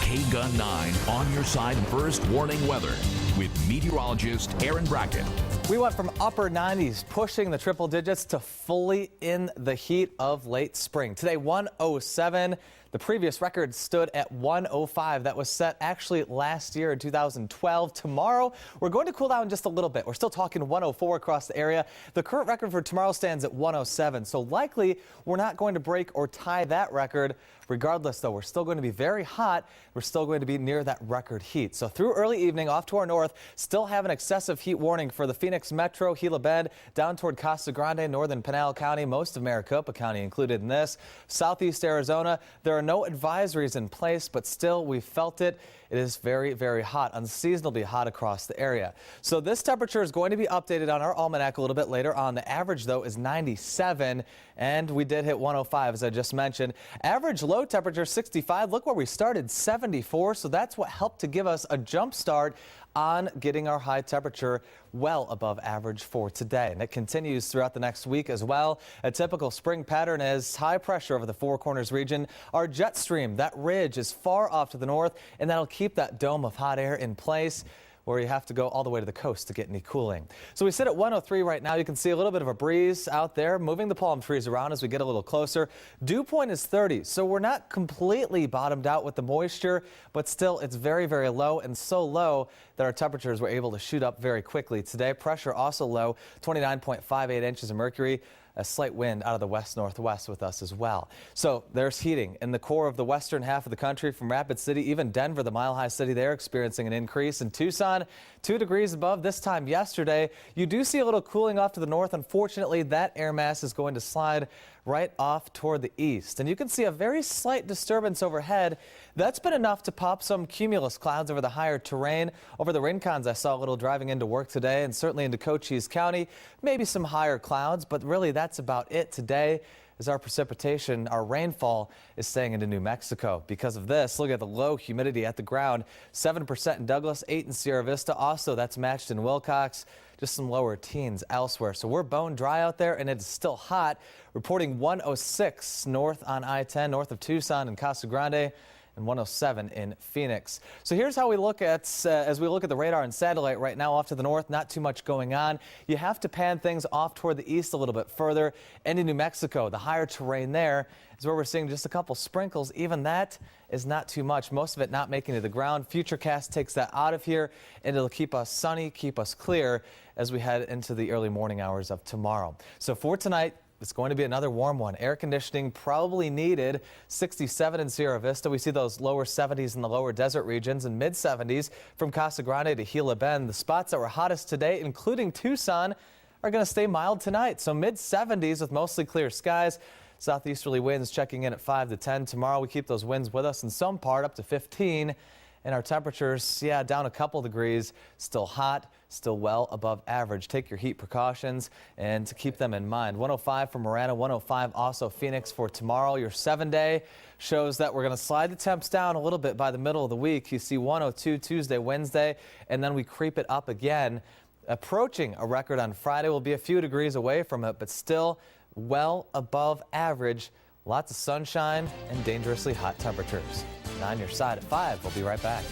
KGUN-9 on your side first warning weather with meteorologist Aaron Brackett. We went from upper 90s pushing the triple digits to fully in the heat of late spring. Today 107. The previous record stood at 105. That was set actually last year in 2012. Tomorrow, we're going to cool down just a little bit. We're still talking 104 across the area. The current record for tomorrow stands at 107. So likely we're not going to break or tie that record. Regardless, though, we're still going to be very hot. We're still going to be near that record heat. So through early evening off to our north, still have an excessive heat warning for the Phoenix Metro, Gila Bend, down toward Casa Grande, northern Pinal County, most of Maricopa County included in this. Southeast Arizona, there are no advisories in place, but still we felt it. It is very, very hot, unseasonably hot across the area. So this temperature is going to be updated on our almanac a little bit later on. The average, though, is 97, and we did hit 105, as I just mentioned. Average low temperature 65. Look where we started, 74. So that's what helped to give us a jump start on getting our high temperature well above average for today. And it continues throughout the next week as well. A typical spring pattern is high pressure over the Four Corners region. Our jet stream, that ridge is far off to the north, and that'll keep that dome of hot air in place, where you have to go all the way to the coast to get any cooling. So we sit at 103 right now. You can see a little bit of a breeze out there, moving the palm trees around as we get a little closer. Dew point is 30, so we're not completely bottomed out with the moisture, but still it's very, very low, and so low that our temperatures were able to shoot up very quickly today. Pressure also low, 29.58 inches of mercury. A slight wind out of the west-northwest with us as well. So there's heating in the core of the western half of the country, from Rapid City, even Denver, the mile-high city there, experiencing an increase. In Tucson, 2 degrees above this time yesterday. You do see a little cooling off to the north. Unfortunately, that air mass is going to slide right off toward the east. And you can see a very slight disturbance overhead. That's been enough to pop some cumulus clouds over the higher terrain. Over the rincons, I saw a little driving into work today, and certainly into Cochise County. Maybe some higher clouds, but really that's about it today. As our precipitation, our rainfall is staying into New Mexico. Because of this, look at the low humidity at the ground. 7% in Douglas, 8% in Sierra Vista. Also, that's matched in Wilcox. Just some lower teens elsewhere. So we're bone dry out there, and it's still hot. Reporting 106 north on I-10, north of Tucson and Casa Grande, and 107 in Phoenix. So here's how we look at, as we look at the radar and satellite right now off to the north, not too much going on. You have to pan things off toward the east a little bit further. Into New Mexico, the higher terrain there is where we're seeing just a couple sprinkles. Even that is not too much, most of it not making it to the ground. FUTURECAST takes that out of here, and it'll keep us sunny, keep us clear as we head into the early morning hours of tomorrow. So for tonight, it's going to be another warm one. Air conditioning probably needed. 67 in Sierra Vista. We see those lower 70s in the lower desert regions, and mid 70s from Casa Grande to Gila Bend. The spots that were hottest today, including Tucson, are going to stay mild tonight. So mid 70s with mostly clear skies. Southeasterly winds checking in at 5 to 10. Tomorrow we keep those winds with us in some part up to 15. And our temperatures, yeah, down a couple degrees, still hot, still well above average. Take your heat precautions and to keep them in mind. 105 for Marana, 105 also Phoenix for tomorrow. Your 7-day shows that we're going to slide the temps down a little bit by the middle of the week. You see 102 Tuesday, Wednesday, and then we creep it up again. Approaching a record on Friday. We'll be a few degrees away from it, but still well above average. Lots of sunshine and dangerously hot temperatures. On your side at 5. We'll be right back.